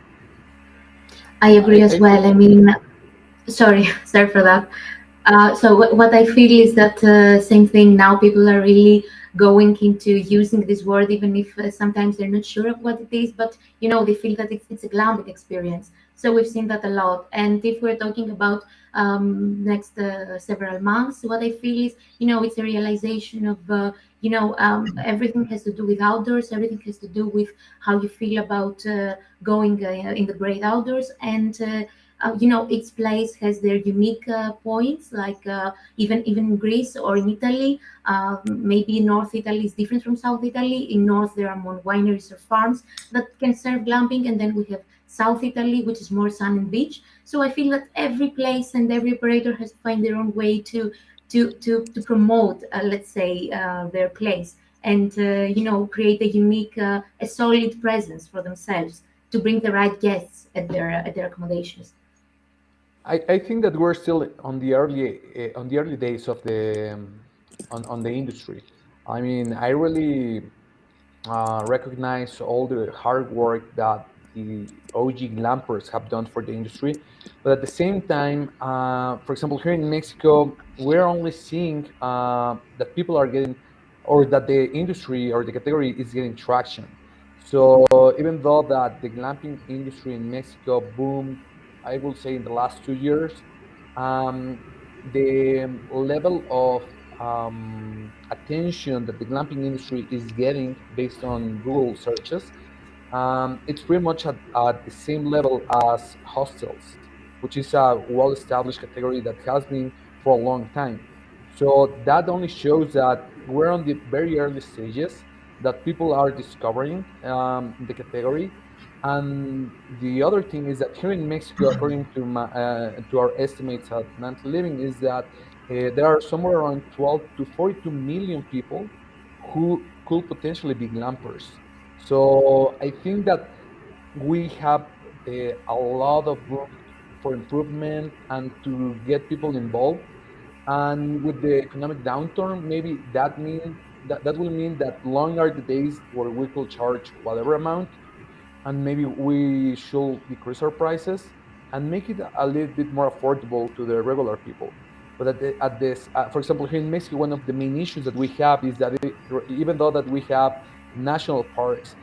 I agree as well. I mean, sorry for that. So what I feel is that same thing now. People are really going into using this word, even if sometimes they're not sure of what it is, but they feel that it's a glamping experience. So we've seen that a lot. And if we're talking about next several months, what I feel is, it's a realization of, everything has to do with outdoors. Everything has to do with how you feel about going in the great outdoors. And each place has their unique points. Like even in Greece or in Italy, maybe North Italy is different from South Italy. In North, there are more wineries or farms that can serve glamping, and then we have South Italy, which is more sun and beach. So I feel that every place and every operator has to find their own way to promote, let's say, their place, and create a unique, a solid presence for themselves to bring the right guests at their accommodations. I think that we're still on the early days of the on the industry. I mean, I really recognize all the hard work that the OG glampers have done for the industry. But at the same time, for example, here in Mexico, we're only seeing that people are getting, or that the industry or the category is getting traction. So even though that the glamping industry in Mexico boomed, I will say in the last 2 years, um, the level of attention that the glamping industry is getting based on Google searches, it's pretty much at the same level as hostels, which is a well-established category that has been for a long time. So that only shows that we're on the very early stages, that people are discovering the category. And the other thing is that here in Mexico, according to our estimates at Nantli Living, is that there are somewhere around 12 to 42 million people who could potentially be glampers. So I think that we have a lot of room for improvement and to get people involved. And with the economic downturn, maybe that will mean that long are the days where we could charge whatever amount, and maybe we should decrease our prices and make it a little bit more affordable to the regular people. But at this, for example, here in Mexico, one of the main issues that we have is that even though that we have national parks,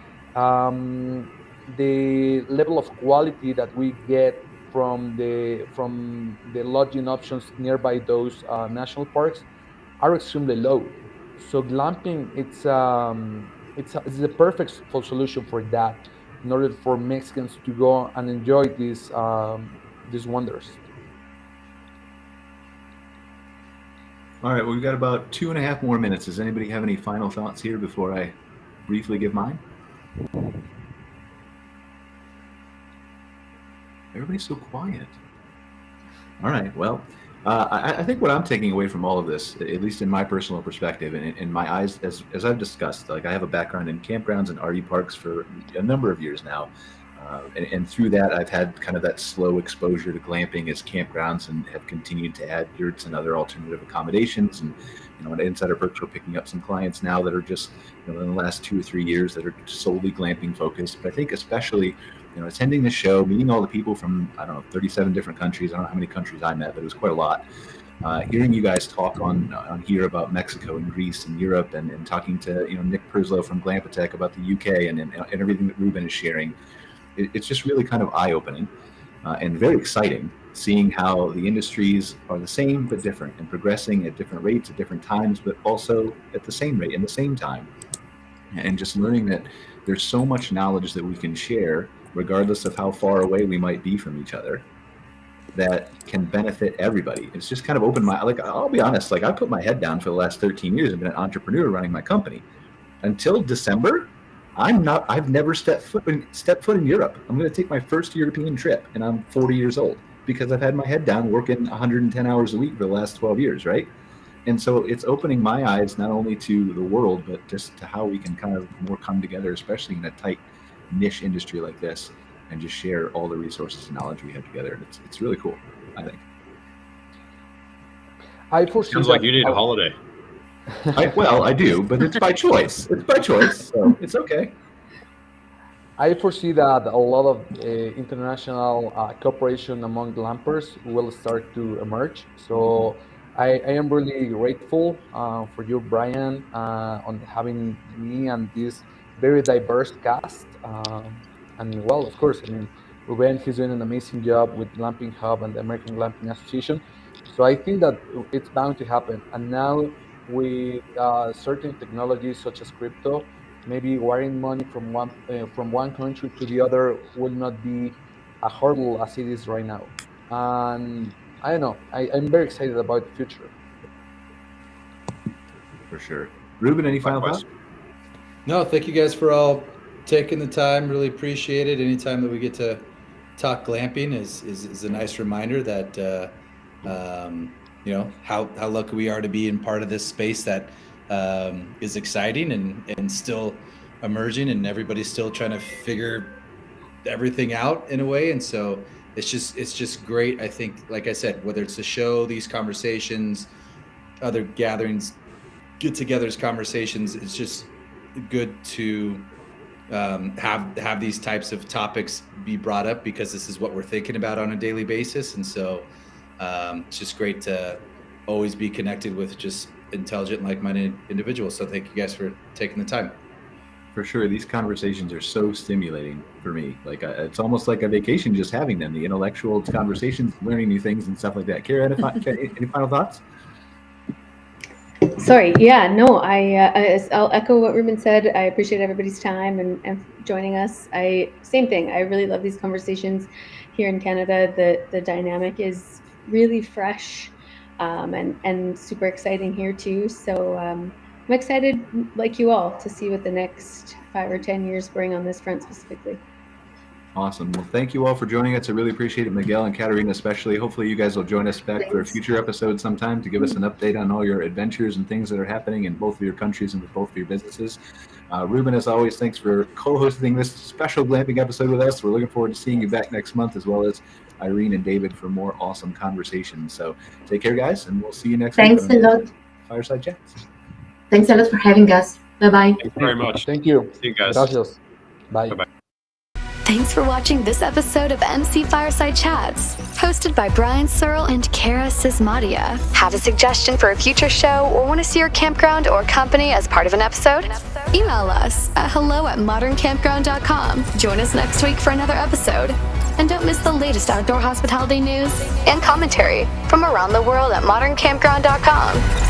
the level of quality that we get from the lodging options nearby those national parks are extremely low. So glamping, it's the perfect solution for that, in order for Mexicans to go and enjoy these wonders. All right, well, we've got about 2.5 more minutes. Does anybody have any final thoughts here before I briefly give mine? Everybody's so quiet. All right, well, I think what I'm taking away from all of this, at least in my personal perspective and in my eyes, as I've discussed, like I have a background in campgrounds and RV parks for a number of years now. And through that, I've had kind of that slow exposure to glamping as campgrounds, and have continued to add yurts and other alternative accommodations. And at Insider Perks, we're picking up some clients now that are just in the last 2 or 3 years that are solely glamping focused. But I think especially attending the show, meeting all the people from 37 different countries. I don't know how many countries I met, but it was quite a lot. Hearing you guys talk on here about Mexico and Greece and Europe, and talking to Nick Perslow from Glampatech about the UK, and everything that Ruben is sharing. It's just really kind of eye-opening and very exciting, seeing how the industries are the same but different, and progressing at different rates at different times, but also at the same rate in the same time. And just learning that there's so much knowledge that we can share, regardless of how far away we might be from each other, that can benefit everybody. It's just kind of opened my, I'll be honest, I put my head down for the last 13 years. I've been an entrepreneur running my company. Until December, I've never stepped foot in Europe. I'm going to take my first European trip, and I'm 40 years old, because I've had my head down working 110 hours a week for the last 12 years, right? And so it's opening my eyes not only to the world, but just to how we can kind of more come together, especially in a tight niche industry like this, and just share all the resources and knowledge we have together. And it's really cool, I think. I foresee Sounds like you need a holiday. I do, but it's by choice. It's by choice, so it's okay. I foresee that a lot of international cooperation among glampers will start to emerge. So I am really grateful for you, Brian, on having me and this very diverse cast. And well, of course, Ruben, he's doing an amazing job with Glamping Hub and the American Glamping Association. So I think that it's bound to happen. And now with certain technologies such as crypto, maybe wiring money from one country to the other will not be a hurdle as it is right now. And I don't know. I'm very excited about the future. For sure. Ruben, any final thoughts? No, thank you guys for all taking the time. Really appreciate it. Anytime that we get to talk glamping is a nice reminder that how lucky we are to be in part of this space that is exciting and still emerging, and everybody's still trying to figure everything out in a way. And so it's just great. I think, like I said, whether it's the show, these conversations, other gatherings, get-togethers, conversations, it's just good to have these types of topics be brought up, because this is what we're thinking about on a daily basis. And so it's just great to always be connected with just intelligent, like-minded individuals. So thank you guys for taking the time. For sure. These conversations are so stimulating for me. Like it's almost like a vacation just having them, the intellectual conversations, learning new things and stuff like that. Cara, any final thoughts? Sorry. Yeah, no, I'll echo what Ruben said. I appreciate everybody's time and joining us. Same thing. I really love these conversations here in Canada. The dynamic is really fresh and super exciting here too. So I'm excited, like you all, to see what the next 5 or 10 years bring on this front specifically. Awesome. Well, thank you all for joining us. I really appreciate it, Miguel and Katerina especially. Hopefully you guys will join us back for a future episode sometime to give us an update on all your adventures and things that are happening in both of your countries and with both of your businesses. Ruben, as always, thanks for co-hosting this special glamping episode with us. We're looking forward to seeing you back next month, as well as Irene and David for more awesome conversations. So take care, guys, and we'll see you next week. Thanks a lot. Fireside Chats. Thanks a lot for having us. Bye-bye. Thank you very much. Thank you. See you guys. Gracias. Bye. Bye-bye. Thanks for watching this episode of MC Fireside Chats, hosted by Brian Searl and Cara Csizmadia. Have a suggestion for a future show or want to see your campground or company as part of an episode? Email us at hello@moderncampground.com. Join us next week for another episode. And don't miss the latest outdoor hospitality news and commentary from around the world at moderncampground.com.